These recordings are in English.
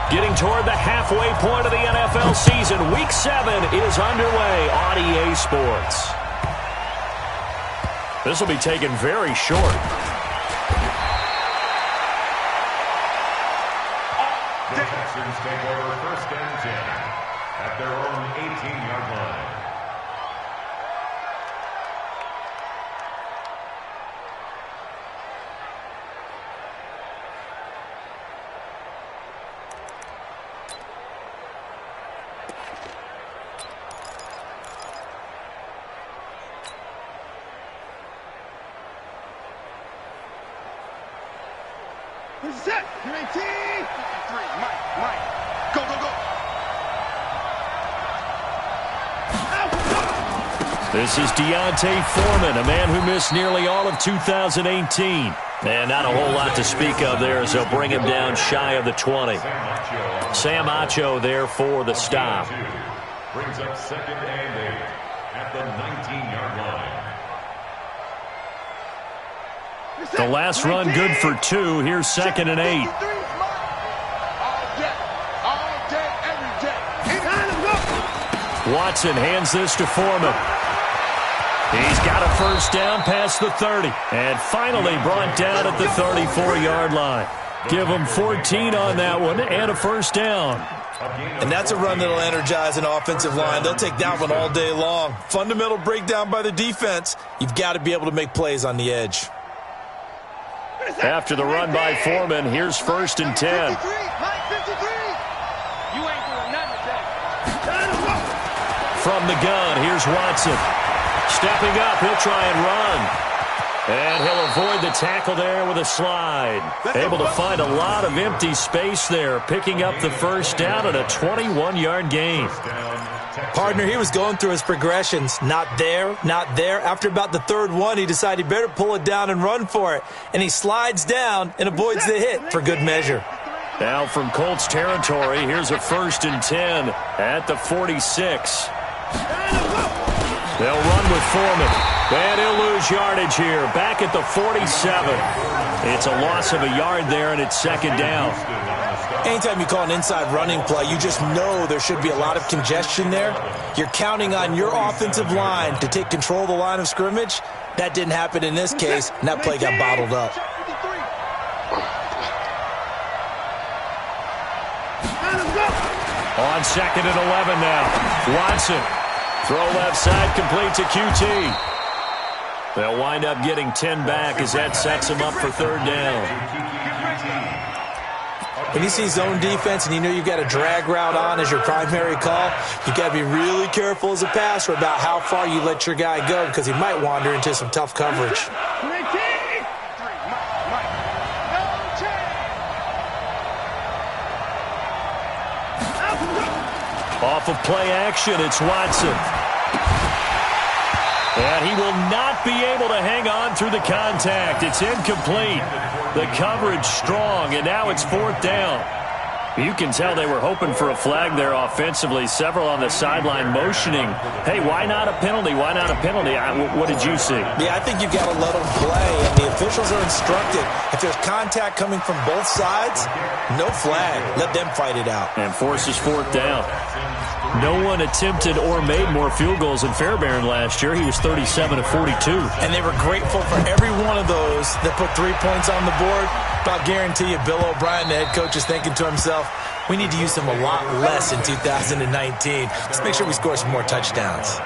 Getting toward the halfway point of the NFL season. Week 7 is underway on EA Sports. This will be taken very short. The Texans take over 1st and 10 at their own 18-yard line. Set. You're 18. 53. Mike. Go. This is Deontay Foreman, a man who missed nearly all of 2018. And not a whole lot to speak of there as they'll bring him down shy of the 20. Sam Acho there for the stop. Brings up 2nd and 8 at the 19-yard line. The last run good for 2. Here's 2nd and 8. Watson hands this to Foreman. He's got a first down past the 30. And finally brought down at the 34-yard line. Give him 14 on that one and a first down. And that's a run that'll energize an offensive line. They'll take that one all day long. Fundamental breakdown by the defense. You've got to be able to make plays on the edge. After the run by Foreman, here's 1st and 10. From the gun, here's Watson. Stepping up, he'll try and run. And he'll avoid the tackle there with a slide. Able to find a lot of empty space there, picking up the first down and a 21-yard gain. Partner, he was going through his progressions. Not there. After about the 3rd one, he decided he better pull it down and run for it. And he slides down and avoids the hit for good measure. Now from Colts territory, here's a 1st and 10 at the 46. They'll run with Foreman. And he'll lose yardage here. Back at the 47. It's a loss of a yard there, and it's 2nd down. Anytime you call an inside running play, you just know there should be a lot of congestion there. You're counting on your offensive line to take control of the line of scrimmage. That didn't happen in this case, and that play got bottled up. On 2nd and 11 now. Watson. Throw left side, complete to QT. They'll wind up getting 10 back as that sets them up for 3rd down. When you see zone defense and you know you've got a drag route on as your primary call, you've got to be really careful as a passer about how far you let your guy go because he might wander into some tough coverage. Off of play action, it's Watson. And he will not be able to hang on through the contact. It's incomplete. The coverage strong, and now it's 4th down. You can tell they were hoping for a flag there offensively. Several on the sideline motioning. Hey, why not a penalty? Why not a penalty? What did you see? Yeah, I think you've got to let them play, and the officials are instructed. If there's contact coming from both sides, no flag. Let them fight it out. And forces 4th down. No one attempted or made more field goals than Fairbairn last year. He was 37 of 42. And they were grateful for every one of those that put 3 points on the board. But I'll guarantee you, Bill O'Brien, the head coach, is thinking to himself, we need to use them a lot less in 2019. Let's make sure we score some more touchdowns.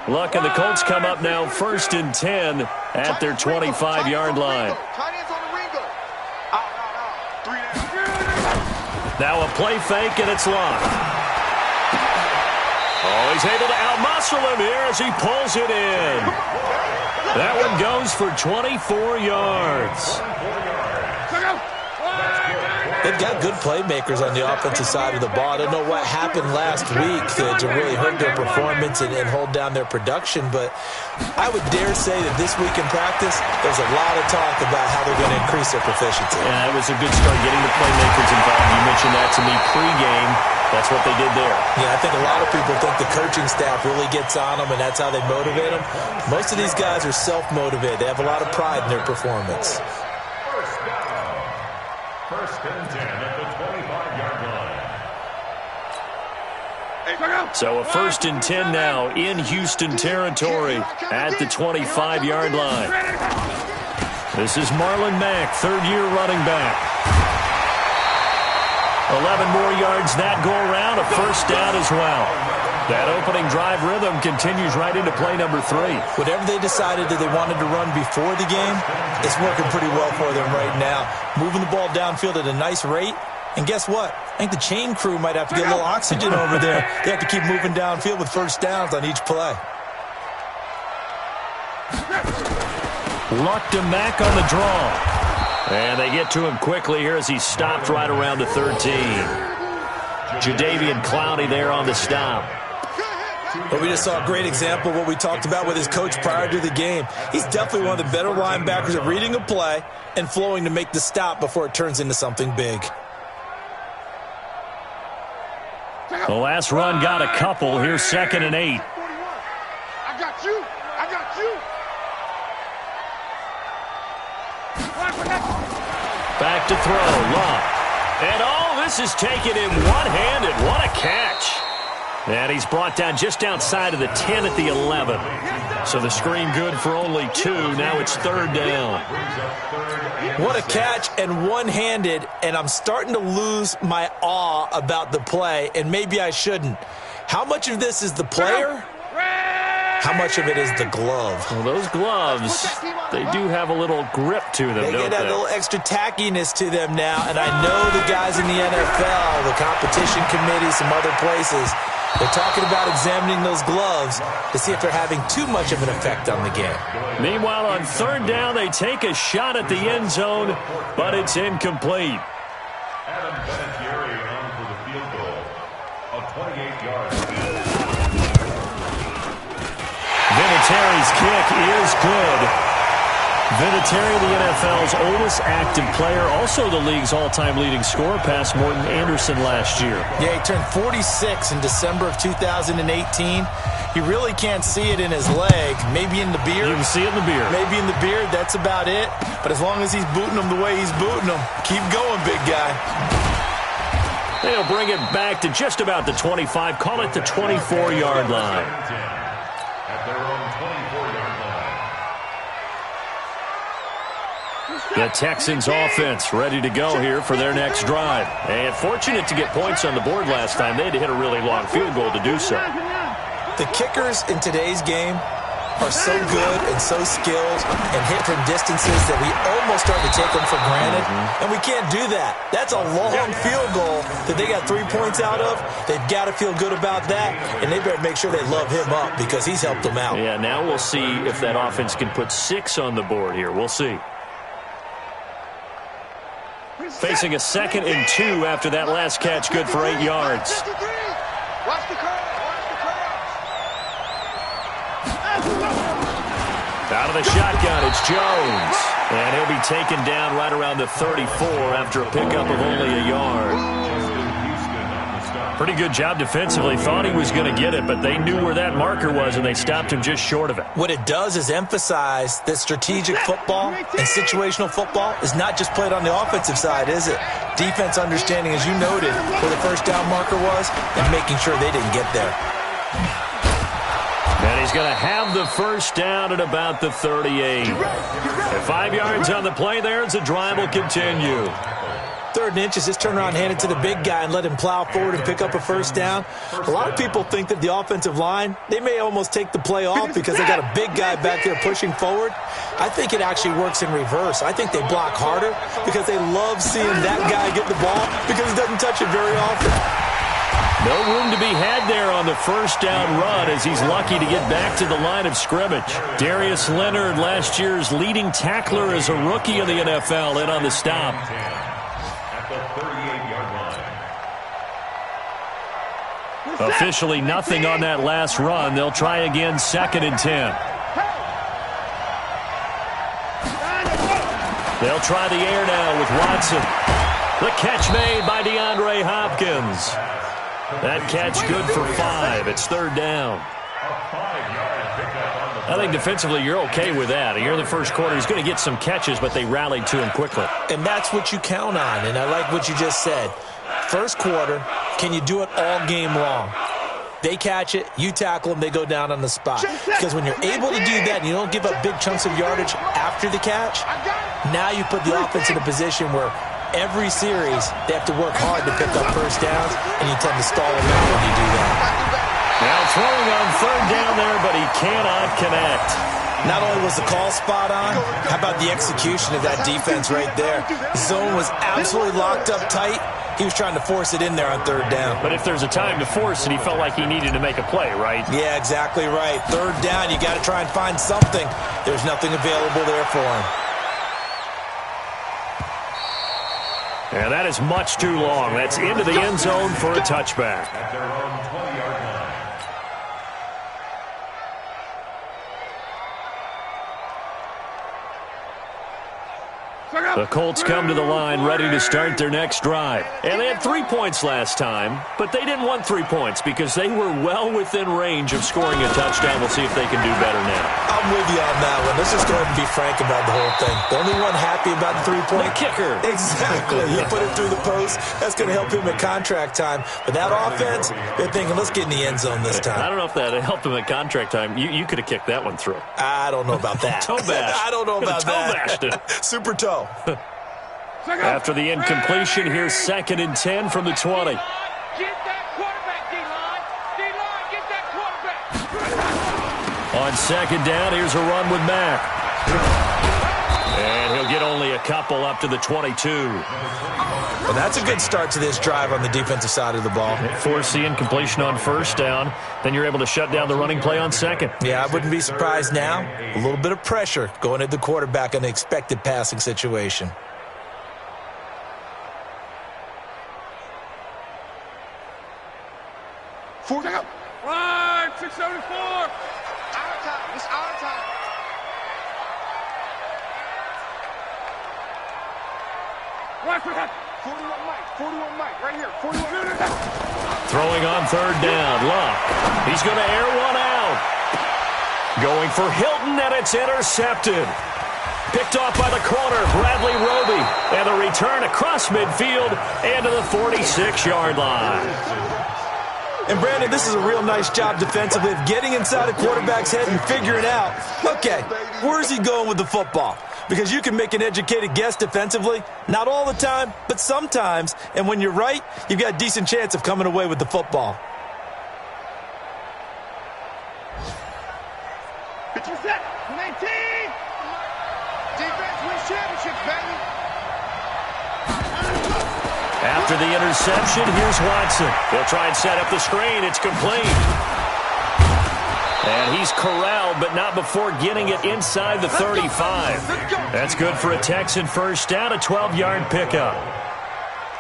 Luck and the Colts come up now 1st and 10 at their 25-yard line. Now a play fake, and it's locked. Oh, he's able to outmuscle him here as he pulls it in. That one goes for 24 yards. They've got good playmakers on the offensive side of the ball. I don't know what happened last week to really hurt their performance and hold down their production, but I would dare say that this week in practice, there's a lot of talk about how they're going to increase their proficiency. Yeah, it was a good start getting the playmakers involved. You mentioned that to me pregame. That's what they did there. Yeah, I think a lot of people think the coaching staff really gets on them, and that's how they motivate them. Most of these guys are self-motivated. They have a lot of pride in their performance. First down. First and 10 at the 25-yard line. So a first and 10 now in Houston territory at the 25-yard line. This is Marlon Mack, third-year running back. 11 more yards that go around, a first down as well. That opening drive rhythm continues right into play number 3. Whatever they decided that they wanted to run before the game, it's working pretty well for them right now. Moving the ball downfield at a nice rate. And guess what? I think the chain crew might have to get a little oxygen over there. They have to keep moving downfield with first downs on each play. Luck to Mack on the draw. And they get to him quickly here as he stopped right around the 13. Jadeveon Clowney there on the stop. But we just saw a great example of what we talked about with his coach prior to the game. He's definitely one of the better linebackers at reading a play and flowing to make the stop before it turns into something big. The last run got a couple. Here's 2nd and 8. I got you. I got you. Back to throw, Luck. And this is taken in one-handed. What a catch. And he's brought down just outside of the 10 at the 11. So the screen good for only 2. Now it's 3rd down. What a catch and one-handed, and I'm starting to lose my awe about the play, and maybe I shouldn't. How much of this is the player? How much of it is the glove? Well, those gloves, they do have a little grip to them, They don't get a little extra tackiness to them now, and I know the guys in the NFL, the competition committee, some other places, they're talking about examining those gloves to see if they're having too much of an effect on the game. Meanwhile, on 3rd down, they take a shot at the end zone, but it's incomplete. Adam Vinatieri on for the field goal. A 28-yard field. Vinatieri's kick is good. Vinatieri, the NFL's oldest active player, also the league's all-time leading scorer, past Morton Anderson last year. Yeah, he turned 46 in December of 2018. He really can't see it in his leg, maybe in the beard. You can see it in the beard. Maybe in the beard, that's about it. But as long as he's booting them the way he's booting them, keep going, big guy. They'll bring it back to just about the 25, call it the 24-yard line. At their own 24-yard line. The Texans offense ready to go here for their next drive. And fortunate to get points on the board last time. They had to hit a really long field goal to do so. The kickers in today's game are so good and so skilled and hit from distances that we almost start to take them for granted. And we can't do that. That's a long field goal that they got 3 points out of. They've got to feel good about that, and they better make sure they love him up because he's helped them out. Yeah, now we'll see if that offense can put 6 on the board here. We'll see. Facing a 2nd and 2 after that last catch, good for 8 yards. Watch the curve. Out of the shotgun, it's Jones. And he'll be taken down right around the 34 after a pickup of only a yard. Pretty good job defensively. Thought he was going to get it, but they knew where that marker was, and they stopped him just short of it. What it does is emphasize that strategic football and situational football is not just played on the offensive side, is it? Defense understanding, as you noted, where the first down marker was and making sure they didn't get there. And he's going to have the first down at about the 38. And 5 yards on the play there as the drive will continue. 3rd and inches, just turn around, hand it to the big guy and let him plow forward and pick up a first down. A lot of people think that the offensive line, they may almost take the play off because they got a big guy back there pushing forward. I think it actually works in reverse. I think they block harder because they love seeing that guy get the ball because he doesn't touch it very often. No room to be had there on the first down run as he's lucky to get back to the line of scrimmage. Darius Leonard, last year's leading tackler as a rookie in the NFL, in on the stop. At the 38. Officially nothing on that last run. They'll try again, 2nd and 10. They'll try the air now with Watson. The catch made by DeAndre Hopkins. That catch good for 5. It's 3rd down. I think defensively you're okay with that. You're in the first quarter. He's going to get some catches, but they rallied to him quickly. And that's what you count on, and I like what you just said. First quarter, can you do it all game long? They catch it, you tackle them, they go down on the spot. Because when you're able to do that and you don't give up big chunks of yardage after the catch, now you put the offense in a position where every series they have to work hard to pick up first downs, and you tend to stall them out when you do that. Now throwing on 3rd down there, but he cannot connect. Not only was the call spot on, how about the execution of that defense right there? The zone was absolutely locked up tight. He was trying to force it in there on 3rd down. But if there's a time to force it, he felt like he needed to make a play, right? Yeah, exactly right. 3rd down, you got to try and find something. There's nothing available there for him. And that is much too long. That's into the end zone for a touchback. At their own 20-yard line. The Colts come to the line ready to start their next drive. And they had 3 points last time, but they didn't want 3 points because they were well within range of scoring a touchdown. We'll see if they can do better now. I'm with you on that one. Let's just go ahead and be frank about the whole thing. The only one happy about the 3-point? The kicker. Exactly. You put it through the post. That's going to help him at contract time. But that offense, they're thinking, let's get in the end zone this time. I don't know if that helped him at contract time. You could have kicked that one through. I don't know about that. Toe bash. I don't know about toe that. Bashed it. Super toe. After the incompletion, here's 2nd and 10 from the 20. Get that quarterback, D-line. D-line, get that quarterback. On 2nd down, here's a run with Mack. And he'll get only a couple up to the 22. Well, that's a good start to this drive on the defensive side of the ball. Force the incompletion on 1st down. Then you're able to shut down the running play on 2nd. Yeah, I wouldn't be surprised now. A little bit of pressure going at the quarterback in the expected passing situation. Run, 674. Our time. It's our time. Watch for that. 41 Mike, right here. 41. Throwing on 3rd down. Luck. He's going to air one out. Going for Hilton, and it's intercepted. Picked off by the corner, Bradley Roby. And the return across midfield and to the 46-yard line. And, Brandon, this is a real nice job defensively of getting inside a quarterback's head and figuring out, okay, where's he going with the football? Because you can make an educated guess defensively, not all the time, but sometimes. And when you're right, you've got a decent chance of coming away with the football. 50 seconds. 19. Defense wins championships, baby. After the interception, here's Watson. They'll try and set up the screen. It's complete. And he's corralled, but not before getting it inside the 35. That's good for a Texan first down, a 12-yard pickup.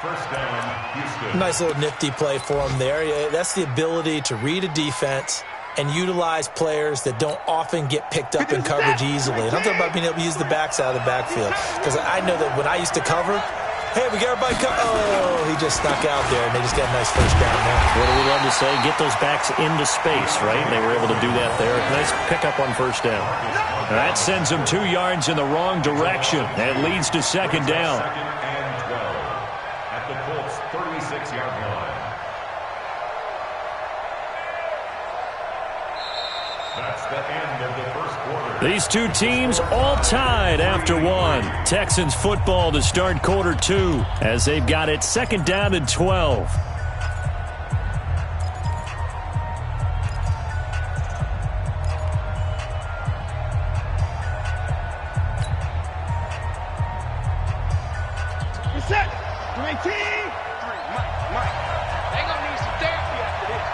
First down, Houston. Nice little nifty play for him there. Yeah, that's the ability to read a defense and utilize players that don't often get picked up in coverage easily. And I'm talking about being able to use the backs out of the backfield. Because I know that when I used to cover, hey, we got everybody oh, he just snuck out there, and they just got a nice first down there. What do we love to say? Get those backs into space, right? And they were able to do that there. Nice pickup on first down. That sends them 2 yards in the wrong direction. That leads to 2nd down. 2nd and 12 at the Colts' 36-yard line. That's the end of the first quarter. These two teams all tied after one. Texans football to start quarter 2 as they've got it 2nd down and 12. Reset. 19. Mike. They gonna need some therapy after this.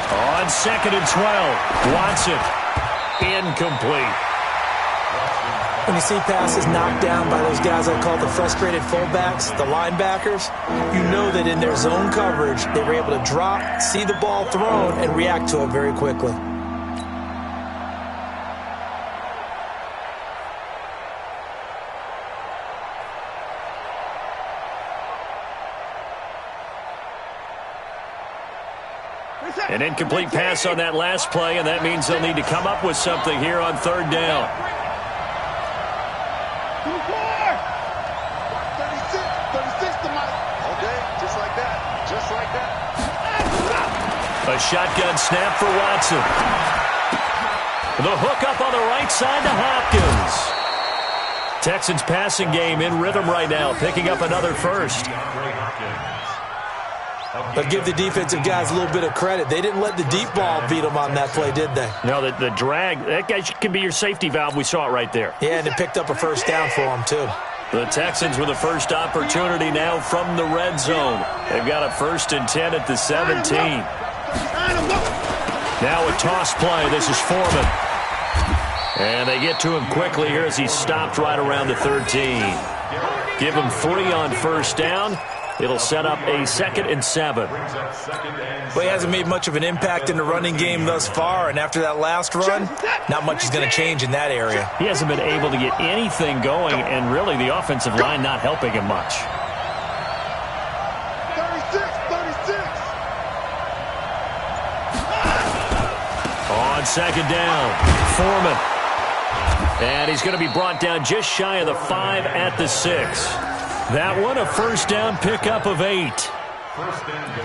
On 2nd and 12, Watson, incomplete. When you see passes knocked down by those guys I call the frustrated fullbacks, the linebackers, you know that in their zone coverage, they were able to drop, see the ball thrown, and react to it very quickly. An incomplete pass on that last play, and that means they'll need to come up with something here on third down. 36 to Mike. Okay, just like that. Just like that. A shotgun snap for Watson. The hook up on the right side to Hopkins. Texans passing game in rhythm right now, picking up another first. But give the defensive guys a little bit of credit. They didn't let the deep ball beat them on that play, did they? No, the drag, that guy can be your safety valve. We saw it right there. Yeah, and it picked up a first down for them, too. The Texans with a first opportunity now from the red zone. They've got a 1st and 10 at the 17. Now a toss play. This is Foreman. And they get to him quickly here as he stopped right around the 13. Give him 3 on first down. It'll set up a 2nd and 7. Well, he hasn't made much of an impact in the running game thus far, and after that last run, not much is going to change in that area. He hasn't been able to get anything going, and really the offensive line not helping him much. 36. On 2nd down, Foreman. And he's going to be brought down just shy of the 5 at the 6. That one, a first down pickup of 8.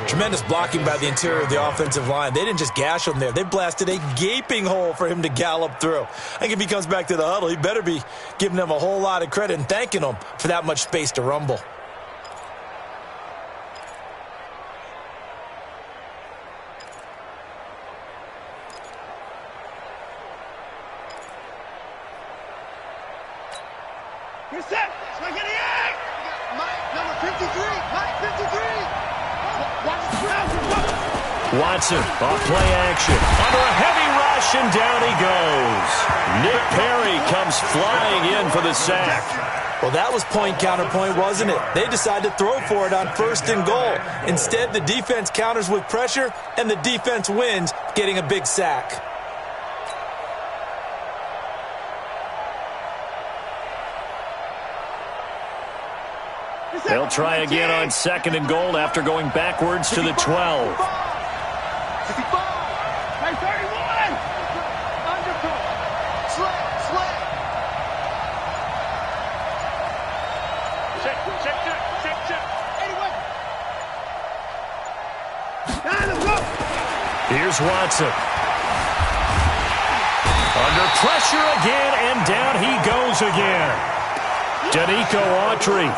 Tremendous blocking by the interior of the offensive line. They didn't just gash him there. They blasted a gaping hole for him to gallop through. I think if he comes back to the huddle, he better be giving them a whole lot of credit and thanking them for that much space to rumble. You're set. Swing in the air. Mike, number 53. Mike, 53. Watson off play action. Under a heavy rush, and down he goes. Nick Perry comes flying in for the sack. Well, that was point counterpoint, wasn't it? They decided to throw for it on 1st and goal. Instead, the defense counters with pressure, and the defense wins, getting a big sack. They'll try again on 2nd and goal after going backwards to the 12. 55. 31. Undercut. Slay. Check. 81. Here's Watson. Under pressure again, and down he goes again. Danico Autry,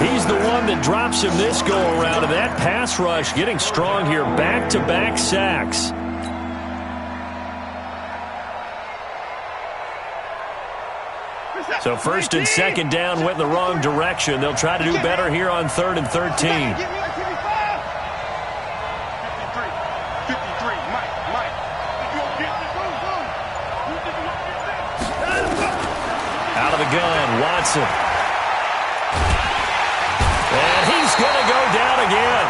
he's the one that drops him this go-around, and that pass rush getting strong here, back-to-back sacks. So 1st and 2nd down went in the wrong direction. They'll try to do better here on 3rd and 13. 53. Mike. Out of the gun, Watson. And he's going to go down again.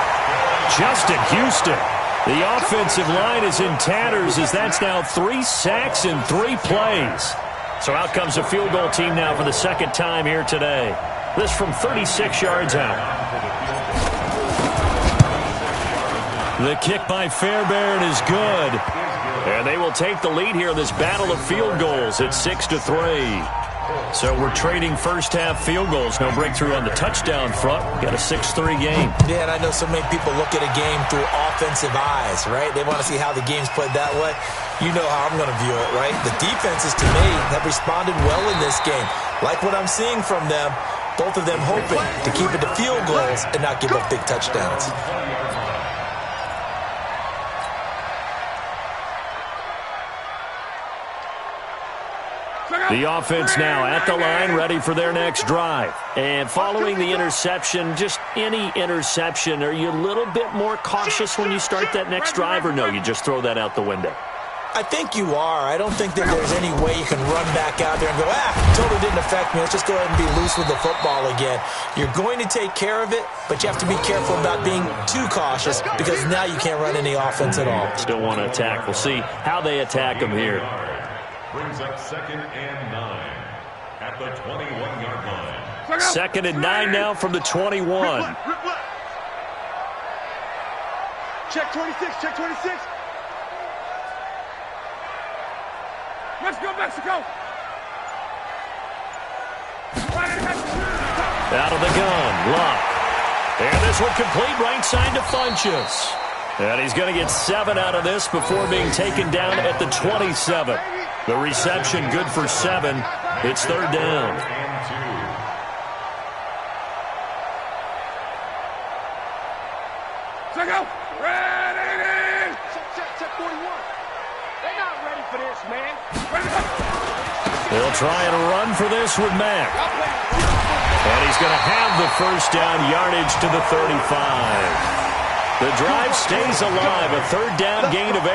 Justin Houston. The offensive line is in tatters as that's now 3 sacks in 3 plays. So out comes a field goal team now for the 2nd time here today. This from 36 yards out. The kick by Fairbairn is good. And they will take the lead here in this battle of field goals at 6-3. So we're trading first-half field goals. No breakthrough on the touchdown front. Got a 6-3 game. Yeah, and I know so many people look at a game through offensive eyes, right? They want to see how the game's played that way. You know how I'm going to view it, right? The defenses, to me, have responded well in this game. Like what I'm seeing from them, both of them hoping to keep it to field goals and not give up big touchdowns. The offense now at the line, ready for their next drive. And following the interception, just any interception, are you a little bit more cautious when you start that next drive, or no, you just throw that out the window? I think you are. I don't think that there's any way you can run back out there and go, totally didn't affect me. Let's just go ahead and be loose with the football again. You're going to take care of it, but you have to be careful about being too cautious because now you can't run any offense at all. Still want to attack. We'll see how they attack him here. Brings up 2nd and 9 at the 21-yard line. 2nd and 9 now from the 21. Check 26, check 26. Mexico, Mexico. Out of the gun, Luck. And this one complete right side to Funchess. And he's going to get 7 out of this before being taken down at the 27. The reception good for 7. It's 3rd down. Check out. Ready. Check 41. They're not ready for this, man. They'll try and run for this with Mack. And he's going to have the first down yardage to the 35. The drive stays alive. A 3rd down gain of 8.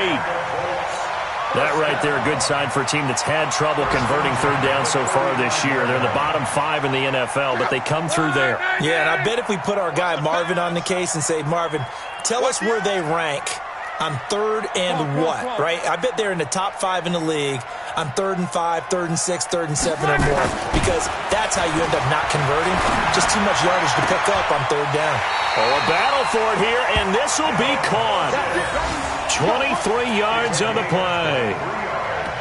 That right there, a good sign for a team that's had trouble converting 3rd down so far this year. They're in the bottom 5 in the NFL, but they come through there. Yeah, and I bet if we put our guy Marvin on the case and say, Marvin, tell us where they rank on 3rd and what, right? I bet they're in the top 5 in the league on 3rd and 5, 3rd and 6, 3rd and 7 or more, because that's how you end up not converting. Just too much yardage to pick up on 3rd down. Oh, a battle for it here, and this will be caught. 23 yards on the play.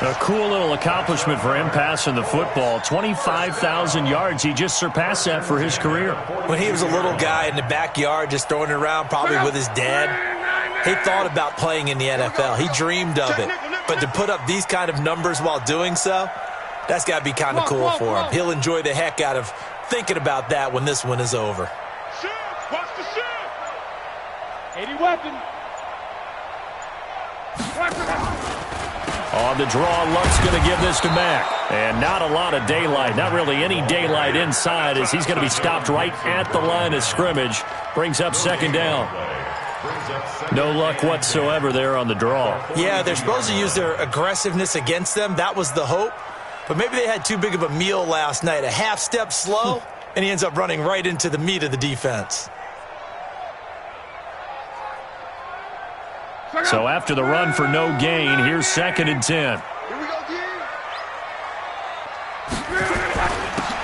A cool little accomplishment for him passing the football. 25,000 yards. He just surpassed that for his career. When he was a little guy in the backyard just throwing it around probably with his dad, he thought about playing in the NFL. He dreamed of it. But to put up these kind of numbers while doing so, that's got to be kind of cool for him. He'll enjoy the heck out of thinking about that when this one is over. Shoot. Watch the shoot. 80 weapon. On the draw, Luck's going to give this to Mack. And not a lot of daylight, not really any daylight inside, as he's going to be stopped right at the line of scrimmage. Brings up 2nd down. No luck whatsoever there on the draw. Yeah, they're supposed to use their aggressiveness against them. That was the hope. But maybe they had too big of a meal last night. A half step slow, and he ends up running right into the meat of the defense. So after the run for no gain, here's 2nd and 10. Here we go,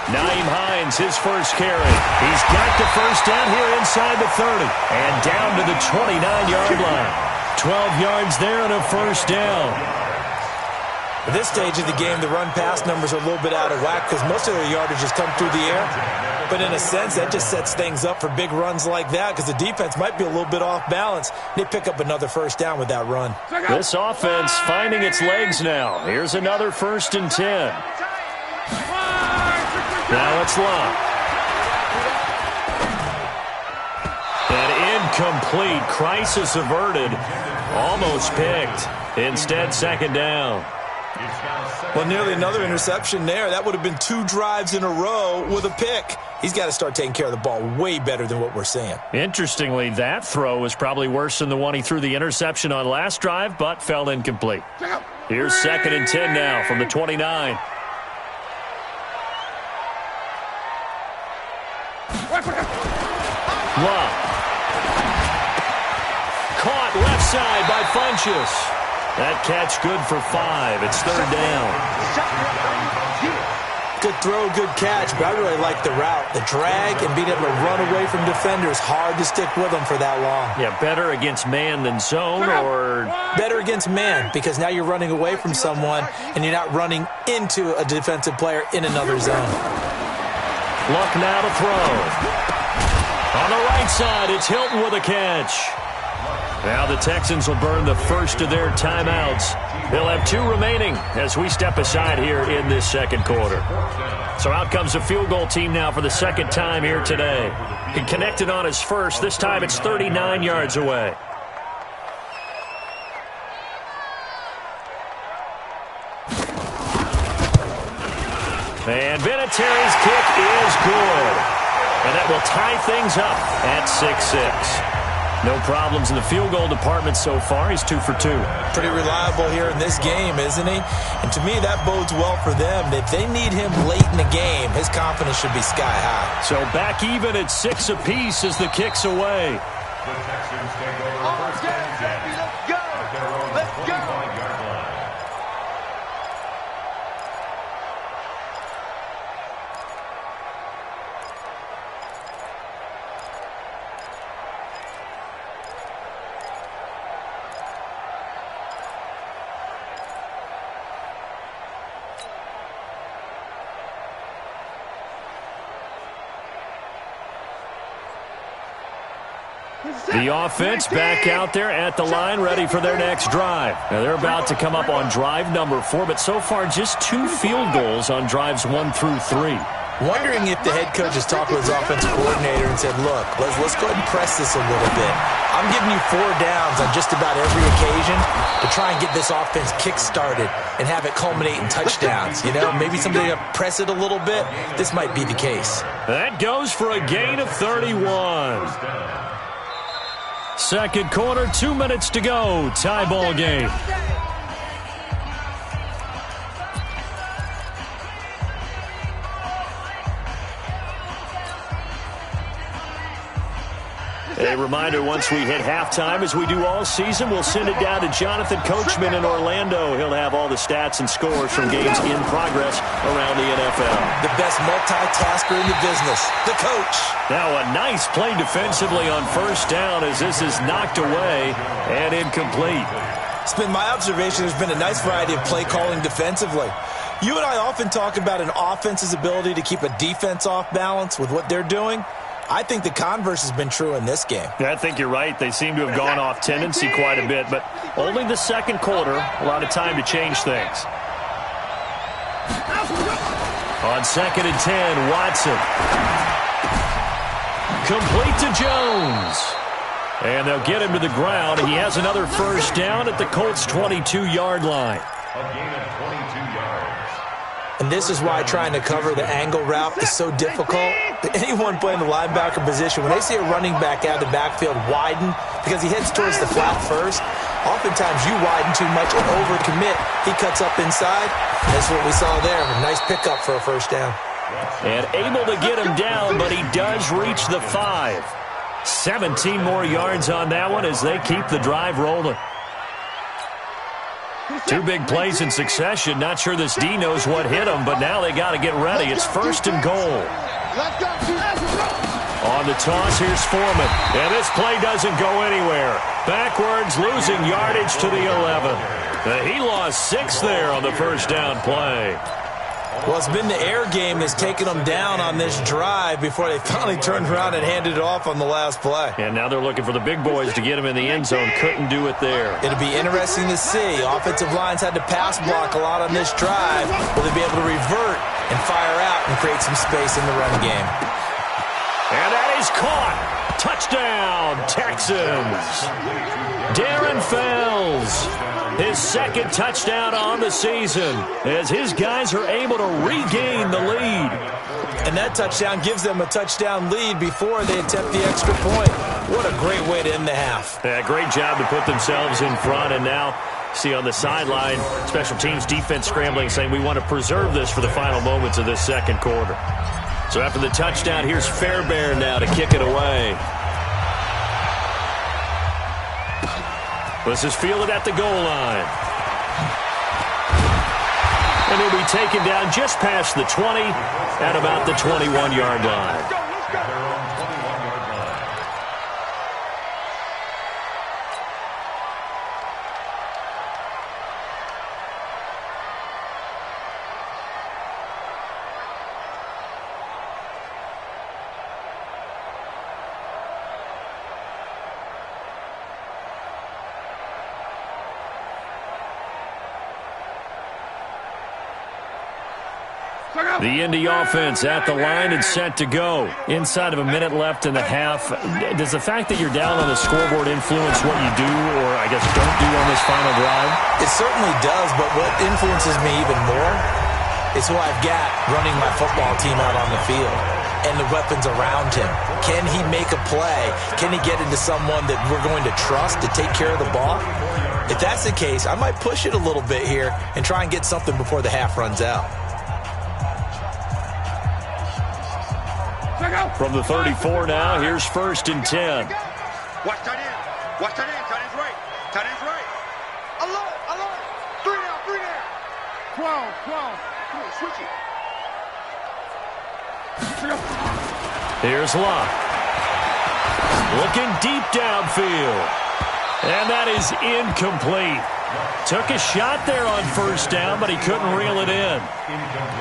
Nyheim Hines, his first carry. He's got the first down here inside the 30. And down to the 29-yard line. 12 yards there and a first down. At this stage of the game, the run-pass numbers are a little bit out of whack because most of their yardage has come through the air. But in a sense, that just sets things up for big runs like that because the defense might be a little bit off balance. They pick up another first down with that run. This offense finding its legs now. Here's another 1st and 10. Now it's Luck. And incomplete. Crisis averted. Almost picked. Instead, 2nd down. Well, nearly another interception there. That would have been 2 drives in a row with a pick. He's got to start taking care of the ball way better than what we're seeing. Interestingly, that throw was probably worse than the one he threw the interception on last drive, but fell incomplete. Here's 2nd and 10 now from the 29. Luck. Caught left side by Funchess. That catch good for 5. It's 3rd down. Good throw, good catch, but I really like the route. The drag and being able to run away from defenders, hard to stick with them for that long. Yeah, better against man than zone, or better against man, because now you're running away from someone and you're not running into a defensive player in another zone. Luck now to throw. On the right side, it's Hilton with a catch. Now the Texans will burn the first of their timeouts. They'll have 2 remaining as we step aside here in this 2nd quarter. So out comes the field goal team now for the 2nd time here today. He connected on his first. This time it's 39 yards away. And Vinatieri's kick is good. And that will tie things up at 6-6. No problems in the field goal department so far. He's 2 for 2. Pretty reliable here in this game, isn't he? And to me, that bodes well for them. If they need him late in the game, his confidence should be sky high. So back even at 6 apiece as the kick's away. The Texans take over first and 10 at their own 25-yard line. The offense back out there at the line, ready for their next drive. Now they're about to come up on drive number 4, but so far just 2 field goals on drives 1 through 3. Wondering if the head coach has talked with his offensive coordinator and said, look, let's go ahead and press this a little bit. I'm giving you 4 downs on just about every occasion to try and get this offense kick-started and have it culminate in touchdowns. You know, maybe somebody to press it a little bit. This might be the case. That goes for a gain of 31. Second quarter, 2 minutes to go. Tie ball game. A reminder, once we hit halftime, as we do all season, we'll send it down to Jonathan Coachman in Orlando. He'll have all the stats and scores from games in progress around the NFL. The best multitasker in the business, the coach. Now a nice play defensively on first down as this is knocked away and incomplete. It's been my observation there's been a nice variety of play calling defensively. You and I often talk about an offense's ability to keep a defense off balance with what they're doing. I think the converse has been true in this game. Yeah, I think you're right. They seem to have gone off tendency quite a bit, but only the second quarter, a lot of time to change things. On 2nd and 10, Watson. Complete to Jones. And they'll get him to the ground. He has another first down at the Colts' 22-yard line. A gain of 22 yards. And this is why trying to cover the angle route is so difficult. Anyone playing the linebacker position, when they see a running back out of the backfield widen because he heads towards the flat first, oftentimes you widen too much and overcommit. He cuts up inside. That's what we saw there. A nice pickup for a first down. And able to get him down, but he does reach the 5. 17 more yards on that one as they keep the drive rolling. 2 big plays in succession. Not sure this D knows what hit him, but now they got to get ready. It's 1st and goal. On the toss, here's Foreman. And this play doesn't go anywhere. Backwards, losing yardage to the 11. He lost 6 there on the first down play. Well, it's been the air game that's taken them down on this drive before they finally turned around and handed it off on the last play. And now they're looking for the big boys to get him in the end zone. Couldn't do it there. It'll be interesting to see. Offensive lines had to pass block a lot on this drive. Will they be able to revert and fire out and create some space in the run game? And that is caught. Touchdown, Texans. Darren Fells. His 2nd touchdown on the season as his guys are able to regain the lead. And that touchdown gives them a touchdown lead before they attempt the extra point. What a great way to end the half. Yeah, great job to put themselves in front. And now, see on the sideline, special teams defense scrambling, saying we want to preserve this for the final moments of this second quarter. So after the touchdown, here's Fairbairn now to kick it away. This is fielded at the goal line. And he'll be taken down just past the 20 at about the 21-yard line. The Indy offense at the line and set to go. Inside of a minute left in the half. Does the fact that you're down on the scoreboard influence what you do or, I guess, don't do on this final drive? It certainly does, but what influences me even more is who I've got running my football team out on the field. and the weapons around him. Can he make a play? Can he get into someone that we're going to trust to take care of the ball? If that's the case, I might push it a little bit here and try and get something before the half runs out. From the 34 now, here's 1st and 10. Watch tight end. Watch tight end. Tight end's right. Tight end's right. Alone. 3 down. 12. Come on, switch it. Here's Locke. Looking deep downfield. And that is incomplete. Took a shot there on 1st down, but he couldn't reel it in.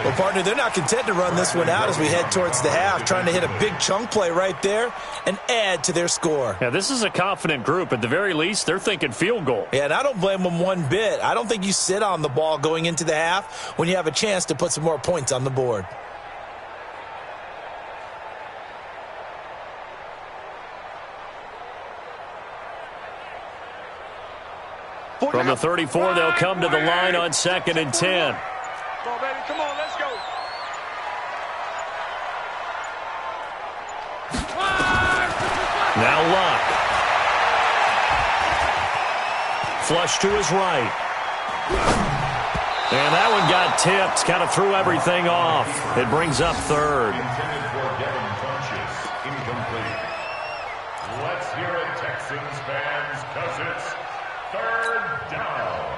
Well, partner, they're not content to run this one out as we head towards the half, trying to hit a big chunk play right there and add to their score. Yeah, this is a confident group. At the very least, they're thinking field goal. Yeah, and I don't blame them one bit. I don't think you sit on the ball going into the half when you have a chance to put some more points on the board. From the 34, they'll come to the line on 2nd and 10. Come on, baby. Come on, let's go. Now Locke. Flush to his right. And that one got tipped. Kind of threw everything off. It brings up 3rd. Intended for Devin Funchess. Incomplete. Let's hear it, Texans fans, because it's 3rd down.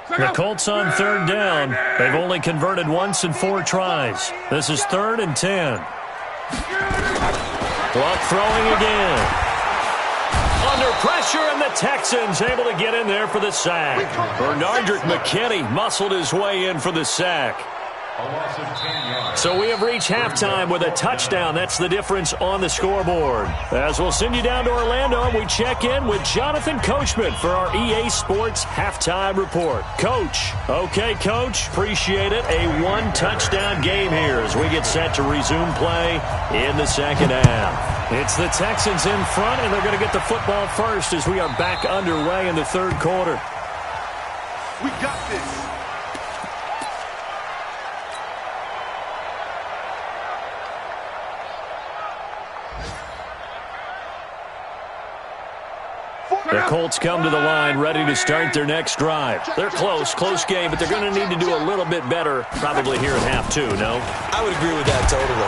The Colts on 3rd down. They've only converted once in 4 tries. This is 3rd and 10. Clock throwing again. Under pressure, and the Texans able to get in there for the sack. Bernardrick McKinney muscled his way in for the sack. A loss of 10 yards. So we have reached halftime with a touchdown. That's the difference on the scoreboard. As we'll send you down to Orlando, and we check in with Jonathan Coachman for our EA Sports Halftime Report. Coach. Okay, Coach. Appreciate it. A 1-touchdown game here as we get set to resume play in the second half. It's the Texans in front, and they're going to get the football first as we are back underway in the 3rd quarter. We got this. The Colts come to the line ready to start their next drive. They're close game, but they're going to need to do a little bit better probably here in half 2, no? I would agree with that totally.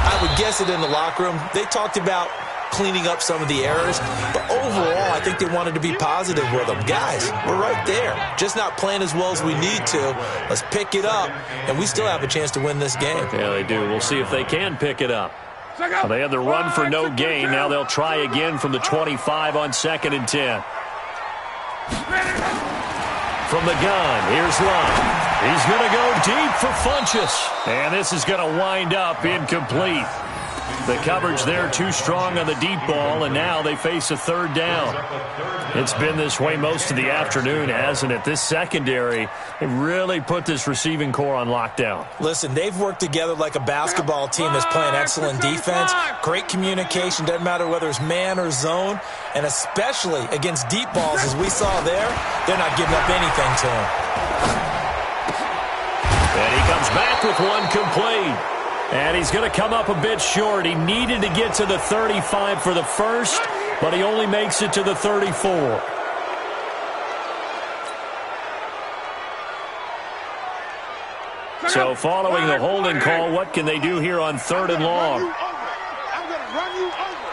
I would guess it in the locker room. They talked about cleaning up some of the errors, but overall, I think they wanted to be positive with them. Guys, we're right there. Just not playing as well as we need to. Let's pick it up, and we still have a chance to win this game. Yeah, they do. We'll see if they can pick it up. Well, they had the run for no gain. Now they'll try again from the 25 on 2nd and 10. From the gun, here's Locke. He's going to go deep for Funchess. And this is going to wind up incomplete. The coverage there too strong on the deep ball, and now they face a 3rd down. It's been this way most of the afternoon, hasn't it? This secondary, they really put this receiving core on lockdown. Listen, they've worked together like a basketball team that's playing excellent defense. Great communication, doesn't matter whether it's man or zone, and especially against deep balls, as we saw there, they're not giving up anything to him. And he comes back with one complete. And he's going to come up a bit short. He needed to get to the 35 for the first, but he only makes it to the 34. So following the holding call, what can they do here on 3rd and long? I'm going to run you over.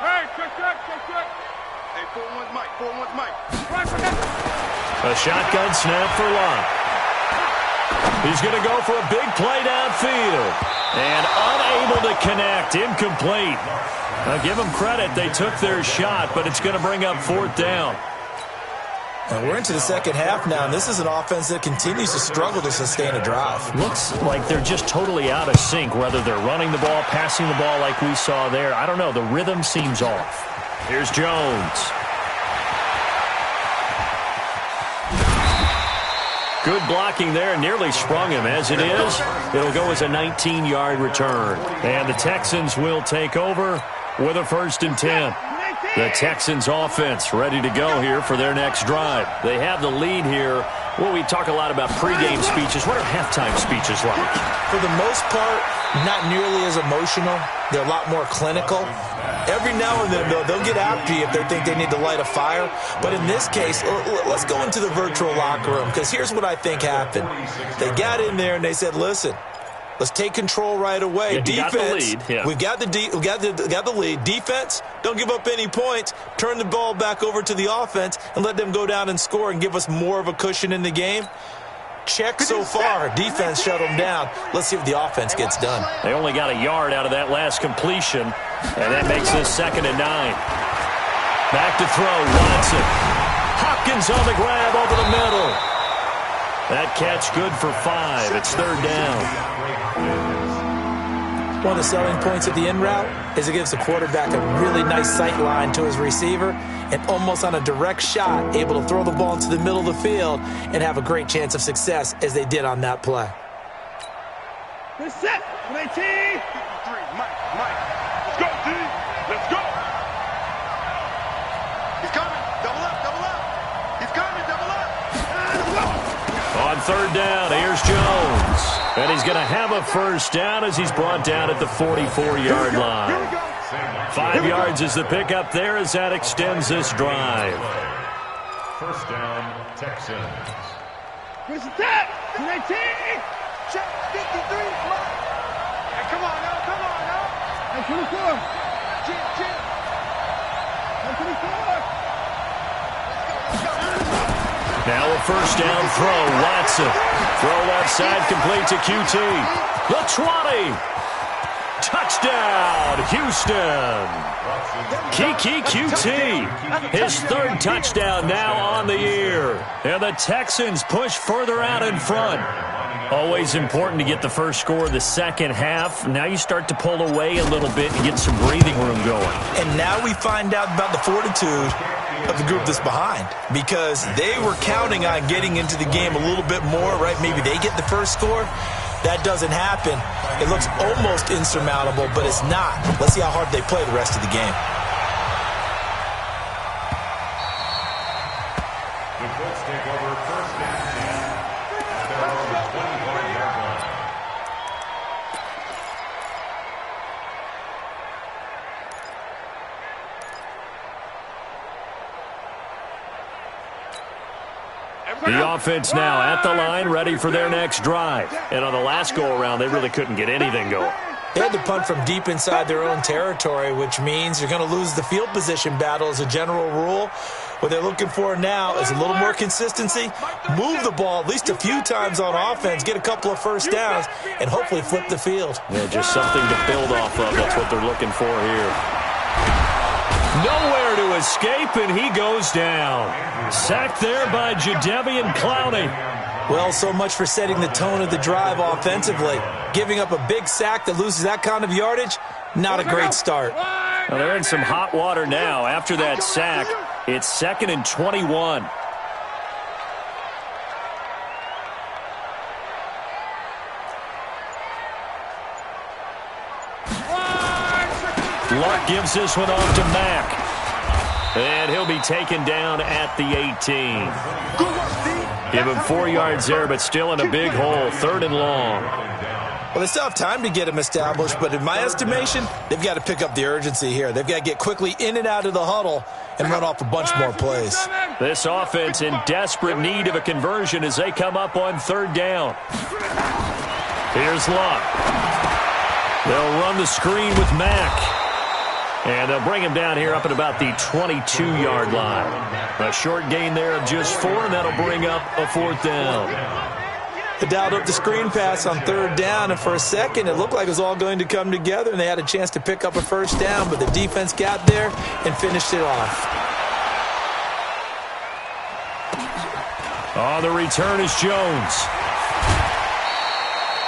Hey, check. Hey, 4-1's Mike. A shotgun snap for Locke. He's going to go for a big play downfield. And unable to connect. Incomplete. Now give them credit. They took their shot, but it's going to bring up 4th down. And we're into the second half now, and this is an offense that continues to struggle to sustain a drive. Looks like they're just totally out of sync, whether they're running the ball, passing the ball like we saw there. I don't know. The rhythm seems off. Here's Jones. Good blocking there. Nearly sprung him. As it is, it'll go as a 19-yard return. And the Texans will take over with a 1st and 10. The Texans offense ready to go here for their next drive. They have the lead here. Well, we talk a lot about pregame speeches. What are halftime speeches like? For the most part, not nearly as emotional. They're a lot more clinical. Every now and then, they'll get after you if they think they need to light a fire. But in this case, let's go into the virtual locker room, because here's what I think happened. They got in there and they said, listen, let's take control right away. Yeah, defense, got the lead. Yeah. We've got the lead. Defense, don't give up any points. Turn the ball back over to the offense and let them go down and score and give us more of a cushion in the game. Check so far. Defense shut them down. Let's see if the offense gets done. They only got a yard out of that last completion, and that makes this 2nd and 9. Back to throw, Watson. Hopkins on the grab over the middle. That catch good for 5. It's 3rd down. One of the selling points of the in route is it gives the quarterback a really nice sight line to his receiver and almost on a direct shot able to throw the ball into the middle of the field and have a great chance of success as they did on that play. Good set. 19. 3. Mike. Let's go, D. Let's go. He's coming. Double up. He's coming. Double up. On 3rd down, here's Jones. And he's going to have a 1st down as he's brought down at the 44-yard line. 5 yards is the pickup there as that extends this drive. 1st down, Texans. Where's the tap? 19. Check. 53. Hey, come on now. Hey, 24. Jim. 24. Now a 1st down throw. Watson. Throw left side, complete to QT. The 20. Touchdown, Houston. Kiki QT. His 3rd touchdown now on the year. And the Texans push further out in front. Always important to get the first score of the second half. Now you start to pull away a little bit and get some breathing room going. And now we find out about the fortitude of the group that's behind, because they were counting on getting into the game a little bit more, right? Maybe they get the first score. That doesn't happen. It looks almost insurmountable, but it's not. Let's see how hard they play the rest of the game. The Colts take over 1st and 10 at their own 25-yard line. The offense now at the line, ready for their next drive. And on the last go-around, they really couldn't get anything going. They had to punt from deep inside their own territory, which means you're going to lose the field position battle as a general rule. What they're looking for now is a little more consistency, move the ball at least a few times on offense, get a couple of 1st downs, and hopefully flip the field. Yeah, just something to build off of. That's what they're looking for here. Nowhere to escape, and he goes down. Sacked there by Jadeveon Clowney. Well, so much for setting the tone of the drive offensively. Giving up a big sack that loses that kind of yardage, not a great start. Well, they're in some hot water now. After that sack, it's 2nd and 21. Luck gives this one off to Mack. And he'll be taken down at the 18. Give him 4 yards there, but still in a big hole. 3rd and long. Well, they still have time to get him established, but in my estimation, they've got to pick up the urgency here. They've got to get quickly in and out of the huddle and run off a bunch more plays. This offense in desperate need of a conversion as they come up on 3rd down. Here's Luck. They'll run the screen with Mack. And they'll bring him down here up at about the 22-yard line. A short gain there of just 4, and that'll bring up a 4th down. They dialed up the screen pass on 3rd down, and for a second, it looked like it was all going to come together, and they had a chance to pick up a 1st down, but the defense got there and finished it off. On the return is Jones.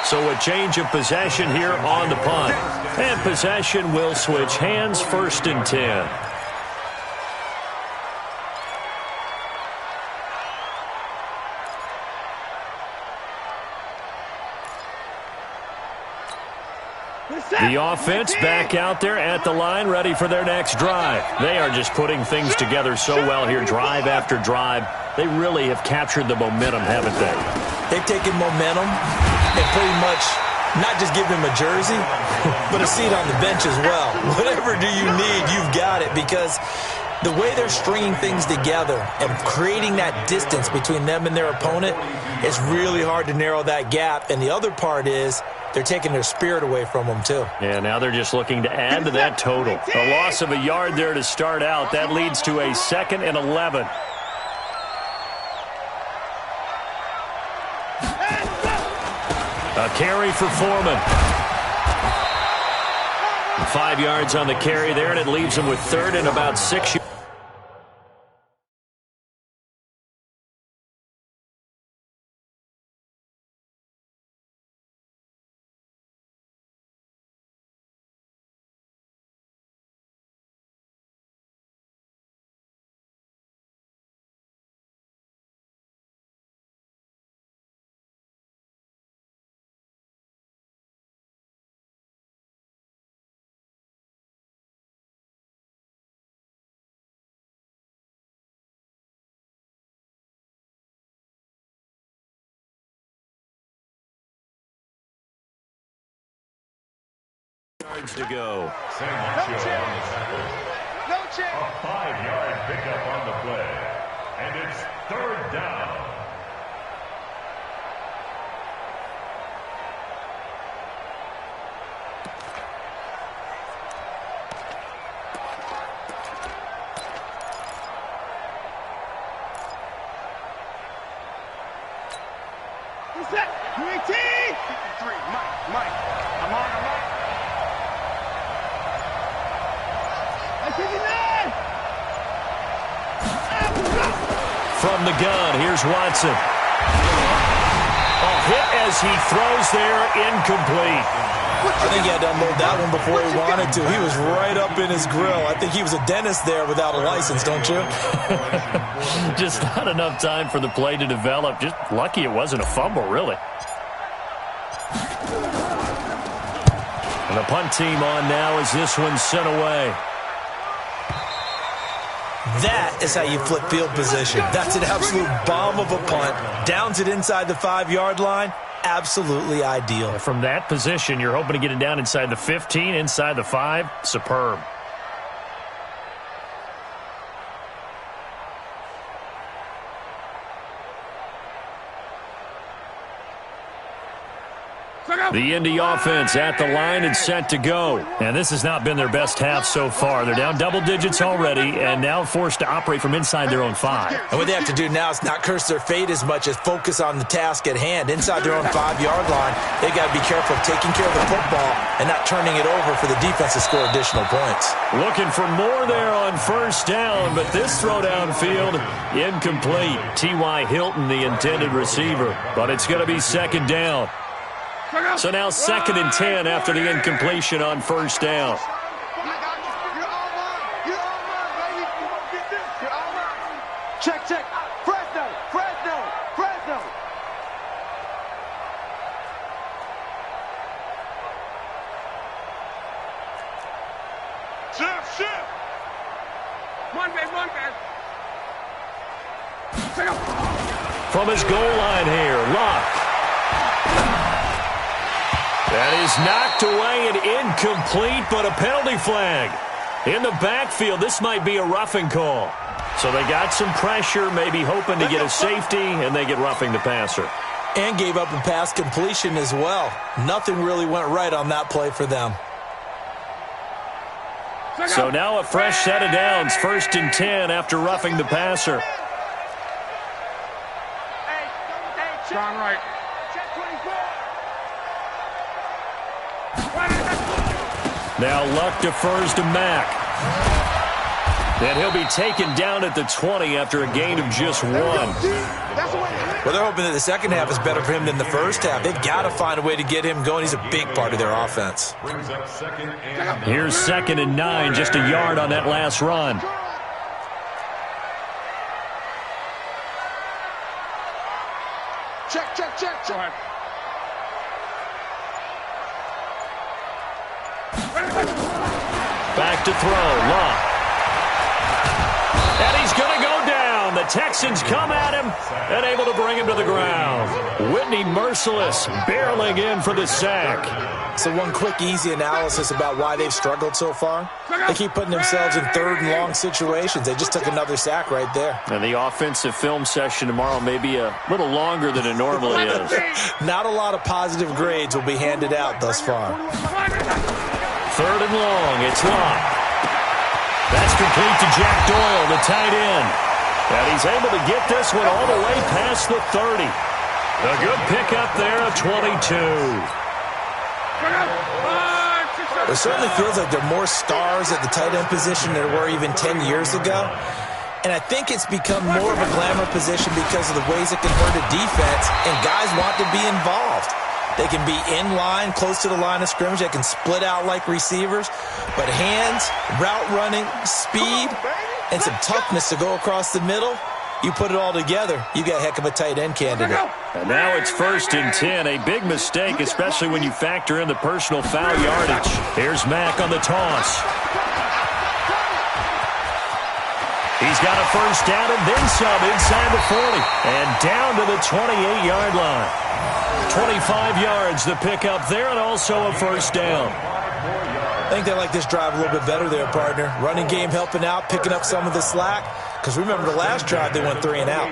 So a change of possession here on the punt. And possession will switch hands, 1st and 10. The offense back out there at the line, ready for their next drive. They are just putting things together so well here, drive after drive. They really have captured the momentum, haven't they? They've taken momentum and pretty much not just give him a jersey, but a seat on the bench as well. Whatever do you need, you've got it, because the way they're stringing things together and creating that distance between them and their opponent, it's really hard to narrow that gap. And the other part is they're taking their spirit away from them, too. Yeah, now they're just looking to add to that total. A loss of a yard there to start out. That leads to a 2nd and 11. A carry for Foreman. 5 yards on the carry there, and it leaves him with 3rd and about 6 yards. To go. San Lucio on the tackle. No check. A 5-yard pickup on the play. And it's 3rd down. Who's that? 18! 53. Mike. I'm on. From the gun, here's Watson. A hit as he throws there, incomplete. I think he had to unload that one before he wanted to. He was right up in his grill. I think he was a dentist there without a license, don't you? Just not enough time for the play to develop. Just lucky it wasn't a fumble, really. And the punt team on now as this one's sent away. That is how you flip field position. That's an absolute bomb of a punt. Downs it inside the 5-yard line. Absolutely ideal. From that position, you're hoping to get it down inside the 15, inside the 5. Superb. The Indy offense at the line and set to go. And this has not been their best half so far. They're down double digits already and now forced to operate from inside their own 5. And what they have to do now is not curse their fate as much as focus on the task at hand. Inside their own 5-yard line, they've got to be careful of taking care of the football and not turning it over for the defense to score additional points. Looking for more there on 1st down, but this throw downfield, incomplete. T.Y. Hilton, the intended receiver. But it's going to be 2nd down. So now 2nd and 10 after the incompletion on 1st down. Check. Fresno. Shift. One man. From his goal line here, Locke. That is knocked away and incomplete, but a penalty flag. In the backfield, this might be a roughing call. So they got some pressure, maybe hoping to get a safety, and they get roughing the passer. And gave up a pass completion as well. Nothing really went right on that play for them. So now a fresh set of downs, 1st and 10 after roughing the passer. John Wright. Now Luck defers to Mack. And he'll be taken down at the 20 after a gain of just 1. Well, they're hoping that the second half is better for him than the first half. They've got to find a way to get him going. He's a big part of their offense. Here's 2nd and 9, just a yard on that last run. Check. Back to throw. Luck. And he's going to go down. The Texans come at him and able to bring him to the ground. Whitney Merciless barreling in for the sack. So one quick, easy analysis about why they've struggled so far. They keep putting themselves in third and long situations. They just took another sack right there. And the offensive film session tomorrow may be a little longer than it normally is. Not a lot of positive grades will be handed out thus far. Third and long. It's Locke. That's complete to Jack Doyle, the tight end. And he's able to get this one all the way past the 30. A good pickup there of 22. It certainly feels like there are more stars at the tight end position than there were even 10 years ago. And I think it's become more of a glamour position because of the ways it can hurt a defense, and guys want to be involved. They can be in line, close to the line of scrimmage. They can split out like receivers. But hands, route running, speed, and some toughness to go across the middle, you put it all together, you got a heck of a tight end candidate. And now it's 1st and 10. A big mistake, especially when you factor in the personal foul yardage. Here's Mack on the toss. He's got a first down and then some inside the 40. And down to the 28-yard line. 25 yards the pickup there, and also a first down. I think they like this drive a little bit better there, partner. Running game helping out, picking up some of the slack. Because remember the last drive, they went 3 and out.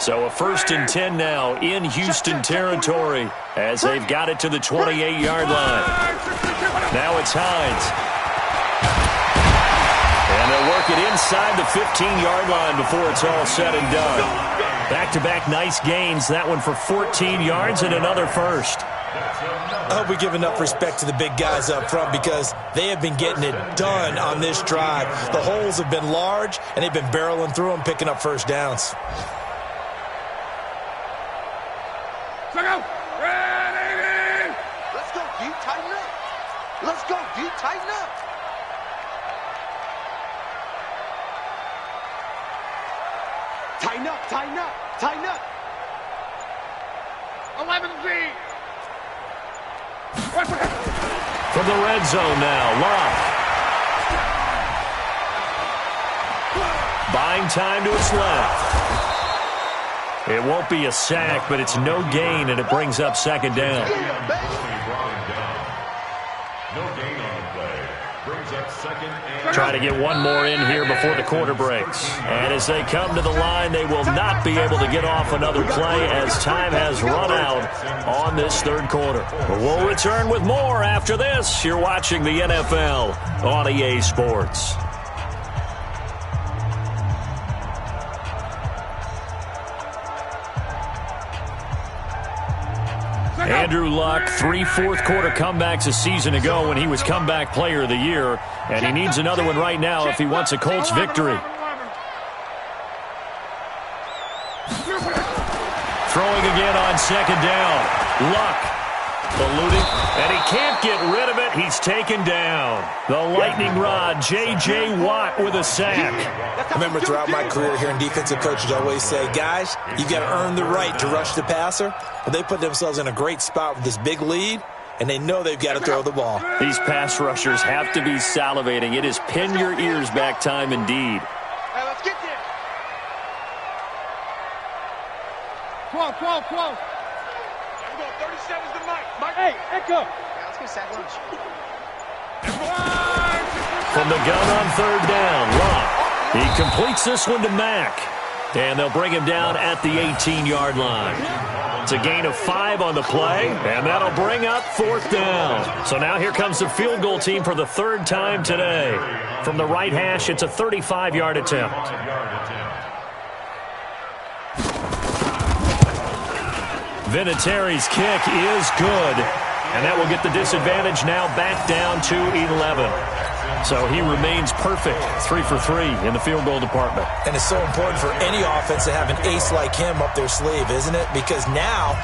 So a 1st and 10 now in Houston territory as they've got it to the 28-yard line. Now it's Hines. And they'll work it inside the 15-yard line before it's all said and done. Back-to-back nice gains. That one for 14 yards and another first. I hope we give enough respect to the big guys up front because they have been getting it done on this drive. The holes have been large, and they've been barreling through them, picking up first downs. Let's go, D. Tighten up. Let's go, D. Tighten up. Tighten up, tighten up, tighten up. 11Z. From the red zone now, Locke. Buying time to its left. It won't be a sack, but it's no gain, and it brings up second down. Try to get one more in here before the quarter breaks. And as they come to the line, they will not be able to get off another play as time has run out on this third quarter. We'll return with more after this. You're watching the NFL on EA Sports. Andrew Luck, 3 fourth-quarter comebacks a season ago when he was comeback player of the year, and he needs another one right now if he wants a Colts victory. Throwing again on second down. Luck eluding, and he can't get rid of it. He's taken down. The lightning rod, J.J. Watt with a sack. I remember throughout my career hearing defensive coaches always say, guys, you got to earn the right to rush the passer. But they put themselves in a great spot with this big lead, and they know they've got to throw the ball. These pass rushers have to be salivating. It is pin your ears back time indeed. Hey, let's get there. 12. We're going 37's the mic. Hey, Echo. Yeah, let's get sack lunch. From the gun on third down, Locke. He completes this one to Mack. And they'll bring him down at the 18-yard line. It's a gain of 5 on the play, and that'll bring up fourth down. So now here comes the field goal team for the third time today. From the right hash, it's a 35-yard attempt. Vinatieri's kick is good, and that will get the disadvantage now back down to 11. So he remains perfect, 3 for 3 in the field goal department. And it's so important for any offense to have an ace like him up their sleeve, isn't it? Because now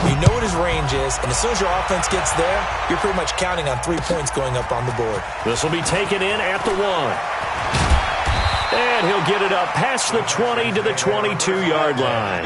you know what his range is, and as soon as your offense gets there, you're pretty much counting on 3 points going up on the board. This will be taken in at the 1. And he'll get it up past the 20 to the 22-yard line.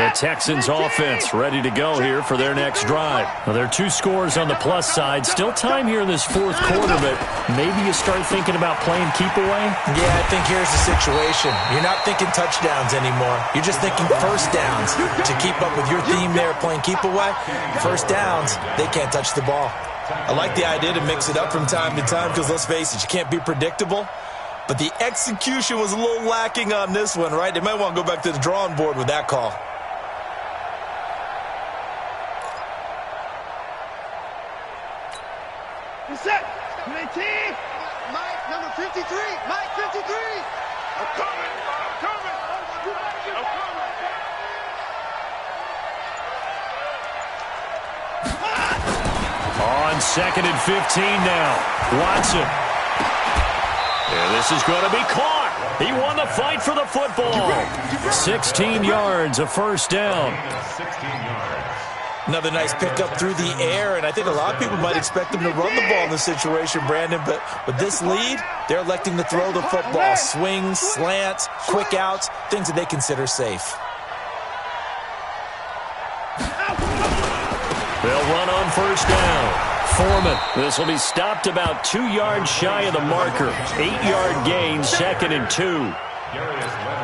The Texans offense ready to go here for their next drive. Now, there are 2 scores on the plus side. Still time here in this 4th quarter, but maybe you start thinking about playing keep away? Yeah, I think here's the situation. You're not thinking touchdowns anymore. You're just thinking first downs. To keep up with your theme there, playing keep away, first downs, they can't touch the ball. I like the idea to mix it up from time to time because, let's face it, you can't be predictable. But the execution was a little lacking on this one, right? They might want to go back to the drawing board with that call. Set. Mike, number 53. Mike, 53. I'm coming. On 2nd and 15 now. Watson. And this is going to be caught. He won the fight for the football. 16 yards, a first down. 16 yards. Another nice pickup through the air, and I think a lot of people might expect them to run the ball in this situation, Brandon, but with this lead, they're electing to throw the football. Swings, slants, quick outs, things that they consider safe. They'll run on first down. Foreman. This will be stopped about 2 yards shy of the marker. 8-yard gain, 2nd and 2.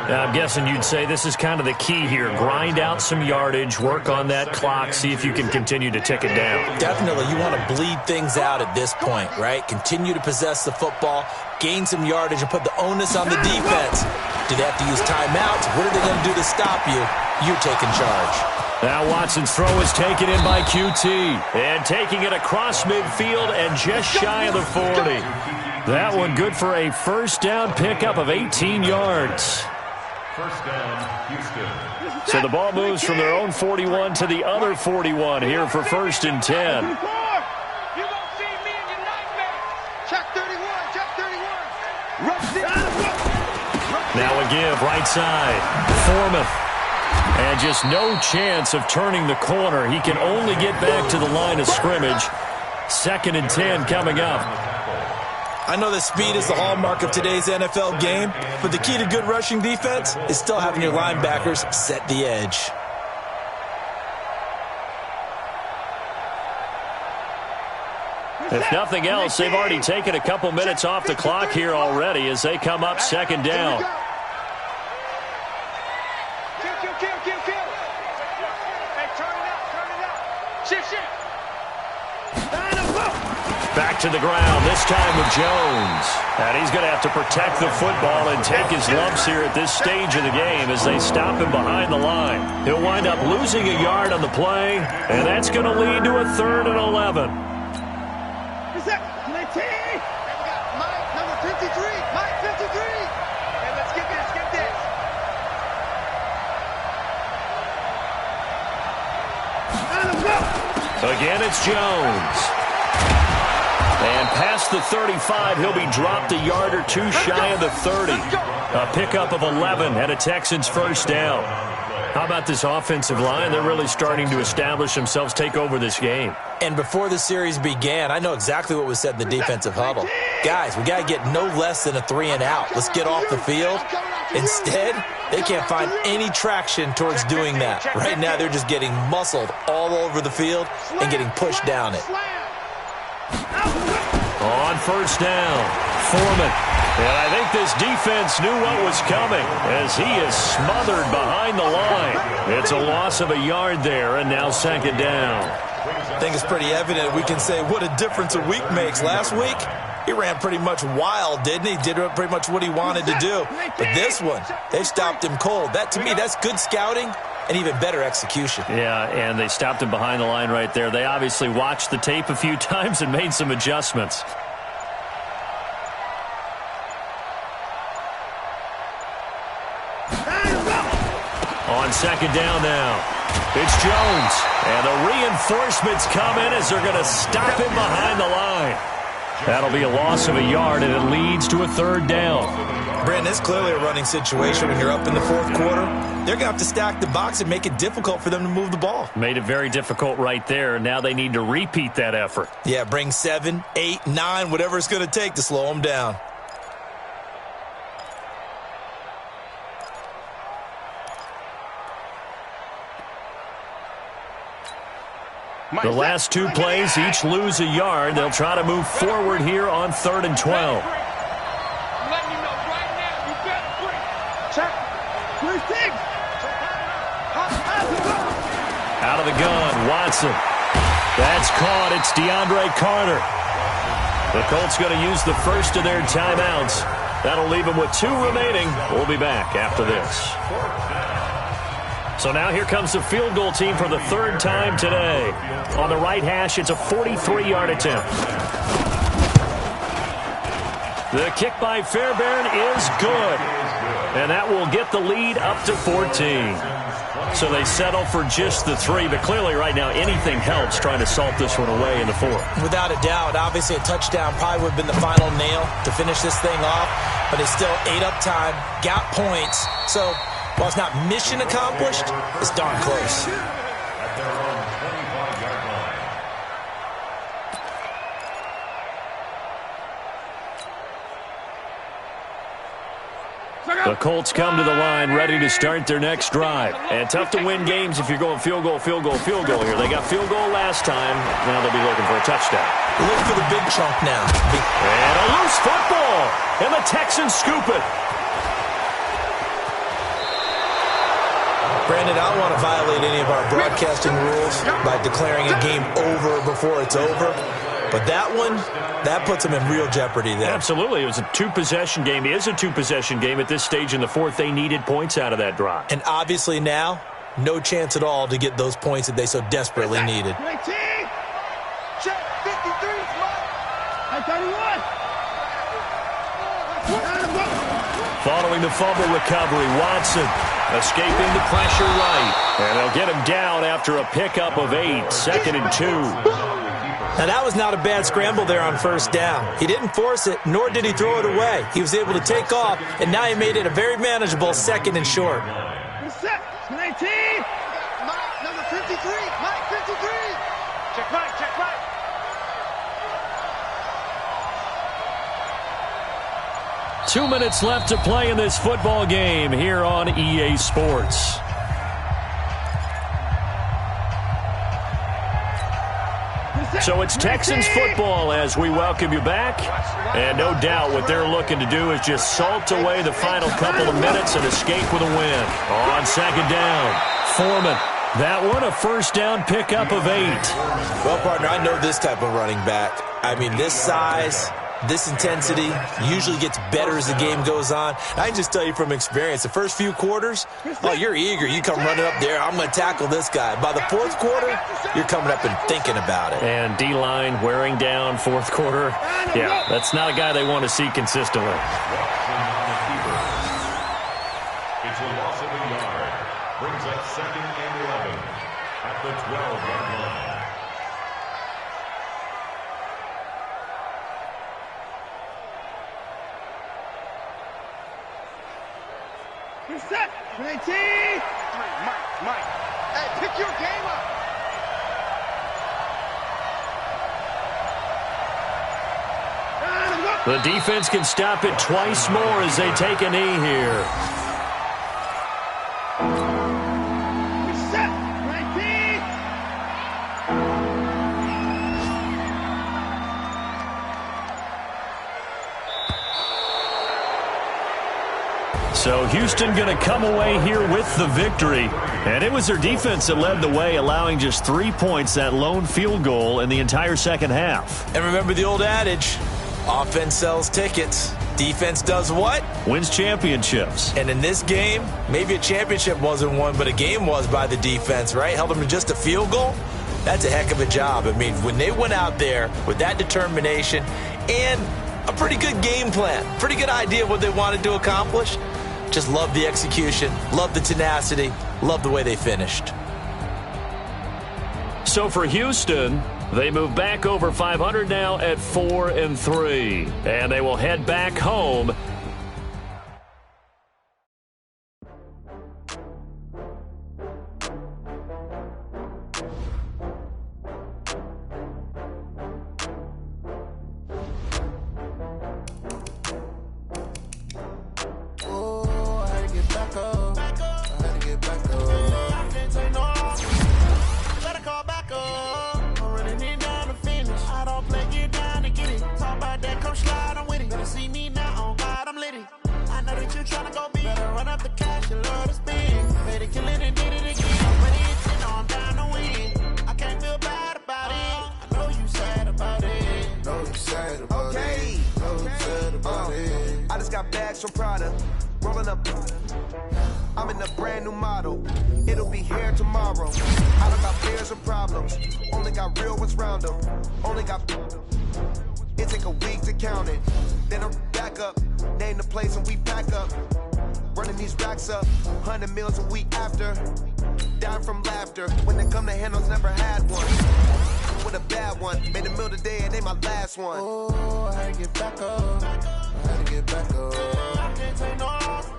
Now, I'm guessing you'd say this is kind of the key here. Grind out some yardage, work on that clock, see if you can continue to tick it down. Definitely. You want to bleed things out at this point, right? Continue to possess the football, gain some yardage, and put the onus on the defense. Do they have to use timeouts? What are they going to do to stop you? You're taking charge. Now Watson's throw is taken in by QT. And taking it across midfield and just shy of the 40. That one good for a first down pickup of 18 yards. First down, Houston. So the ball moves from their own 41 to the other 41 here for 1st and 10. You won't see me in your nightmares. Check 31. Now a give, right side. Foreman. And just no chance of turning the corner. He can only get back to the line of scrimmage. 2nd and 10 coming up. I know that speed is the hallmark of today's NFL game, but the key to good rushing defense is still having your linebackers set the edge. If nothing else, they've already taken a couple minutes off the clock here already as they come up 2nd down. Back to the ground, this time with Jones. And he's going to have to protect the football and take his lumps here at this stage of the game as they stop him behind the line. He'll wind up losing a yard on the play, and that's going to lead to a 3rd and 11. Mike, number 53. Mike, 53. Hey, let's get this. Again, it's Jones. And past the 35, he'll be dropped a yard or two shy of the 30. A pickup of 11 and a Texans first down. How about this offensive line? They're really starting to establish themselves, take over this game. And before the series began, I know exactly what was said in the defensive huddle. Guys, we got to get no less than a 3 and out. Let's get off the field. Instead, they can't find any traction towards doing that. Right now, they're just getting muscled all over the field and getting pushed down it. On first down, Foreman. And I think this defense knew what was coming as he is smothered behind the line. It's a loss of a yard there, and now 2nd down. I think it's pretty evident we can say what a difference a week makes. Last week, he ran pretty much wild, didn't he? Did pretty much what he wanted to do. But this one, they stopped him cold. That, to me, that's good scouting and even better execution. Yeah, and they stopped him behind the line right there. They obviously watched the tape a few times and made some adjustments. On 2nd down now, it's Jones. And the reinforcements come in as they're going to stop him behind the line. That'll be a loss of a yard, and it leads to a 3rd down. Brandon, it's clearly a running situation when you're up in the 4th quarter. They're going to have to stack the box and make it difficult for them to move the ball. Made it very difficult right there. Now they need to repeat that effort. Yeah, bring 7, 8, 9, whatever it's going to take to slow them down. The last two plays each lose a yard. They'll try to move forward here on 3rd and 12. Out of the gun, Watson. That's caught. It's DeAndre Carter. The Colts going to use the first of their timeouts. That'll leave them with 2 remaining. We'll be back after this. So now here comes the field goal team for the 3rd time today. On the right hash, it's a 43-yard attempt. The kick by Fairbairn is good. And that will get the lead up to 14. So they settle for just the 3, but clearly right now anything helps trying to salt this one away in the 4th. Without a doubt, obviously a touchdown probably would have been the final nail to finish this thing off, but it's still ate up time, got points. So while it's not mission accomplished, it's darn close. At their own 25-yard line. The Colts come to the line ready to start their next drive. And tough to win games if you're going field goal, field goal, field goal here. They got field goal last time. Now they'll be looking for a touchdown. Look for the big chunk now. And a loose football. And the Texans scoop it. Brandon, I don't want to violate any of our broadcasting rules by declaring a game over before it's over. But that one, that puts them in real jeopardy there. Absolutely. It was a 2-possession game. It is a 2-possession game at this stage in the 4th. They needed points out of that drive. And obviously now, no chance at all to get those points that they so desperately needed. Check 53, Mike. 31. Following the fumble recovery, Watson escaping the pressure right. And they'll get him down after a pickup of 8, 2nd and 2. Now, that was not a bad scramble there on 1st down. He didn't force it, nor did he throw it away. He was able to take off, and now he made it a very manageable 2nd and short. Set. 19. Mike, number 53. Mike, 53. Check right, check right. Two minutes left to play in this football game here on EA Sports. So it's Texans football as we welcome you back. And no doubt what they're looking to do is just salt away the final couple of minutes and escape with a win. On 2nd down, Foreman. That one, a 1st down pickup of 8. Well, partner, I know this type of running back. I mean, this size, this intensity usually gets better as the game goes on. I can just tell you from experience, the first few quarters, oh, you're eager. You come running up there, I'm going to tackle this guy. By the 4th quarter, you're coming up and thinking about it. And D-line wearing down 4th quarter. Yeah, that's not a guy they want to see consistently. It's a loss of a yard. Brings up 2nd and 11 at the 12-yard line. Set. 19. Mike. Hey, pick your game up. The defense can stop it twice more as they take a knee here. Set. 19. So Houston going to come away here with the victory. And it was their defense that led the way, allowing just 3 points, that lone field goal in the entire 2nd half. And remember the old adage, offense sells tickets. Defense does what? Wins championships. And in this game, maybe a championship wasn't won, but a game was by the defense, right? Held them to just a field goal. That's a heck of a job. I mean, when they went out there with that determination and a pretty good game plan, pretty good idea of what they wanted to accomplish, just love the execution, love the tenacity, love the way they finished. So for Houston, they move back over 500 now at 4-3. And they will head back home. Better call back up. tryna go big. Better run up the cash and love to spend. Made it, kill it, and did it again. I'm ready to know I'm down to win. I can't feel bad about it. I know you sad about it. Know you sad about it. Know you sad about it. I just got bags from Prada. Rolling up. I'm in a brand new model. It'll be here tomorrow. I don't got fears or problems. Only got real ones round them. Only got. It take a week to count it. Then I'm back up. Name the place and we pack up. Running these racks up. 100 meals a week after. Dying from laughter. When they come to handles, never had one. With a bad one. Made a meal today and they my last one. Oh, I had to get back up. I had to get back up. I can't take no loss.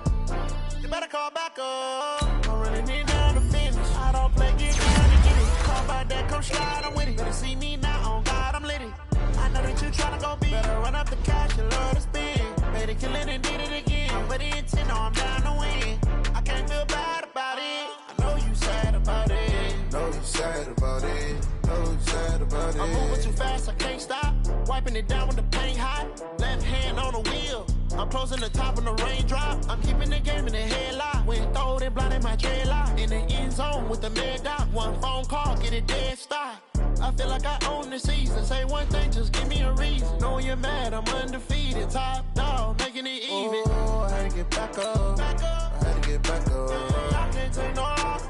You better call back up. I'm running it down to finish. I don't play, get down to get it. Talk about that, come slide, I'm with it. Better see me now, on God, I'm litty. I know that you tryna go big. Better run up the cash and love to spend. Made it, kill it, and did it again. I'm ready intent, know I'm down to win. I can't feel bad about it. I know you sad about it. Know you sad about it. Know you sad about it. I'm moving too fast, I can't stop. Wiping it down with the paint hot. Left hand on the wheel. I'm closing the top on the raindrop. I'm keeping the game in the headlock. When throwed and blinded my dreadlock. In the end zone with the mad dot. One phone call, get it dead stop. I feel like I own the season. Say one thing, just give me a reason. Knowing you're mad, I'm undefeated. Top dog, making it even. Oh, I had to get back up. I had to get back up. I can't take no loss.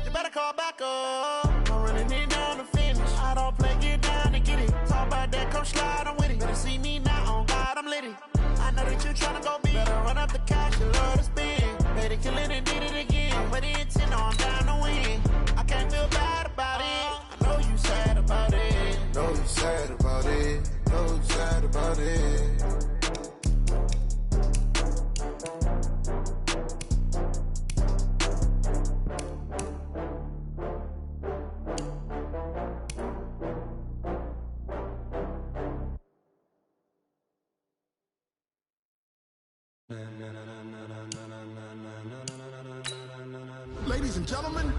You better call back up. I'm running it down to finish. I don't play, get down to get it. Talk about that, come slide, I'm with it. Better see me now, on God, I'm litty. I know that you tryna go big. Better run up the cash and love to spend. Made it, kill it, and did it again. I'm ready intent, know I'm down to win. I can't feel bad about it. I know you sad about it. Know you sad about it. Know you sad about it. Ladies and gentlemen,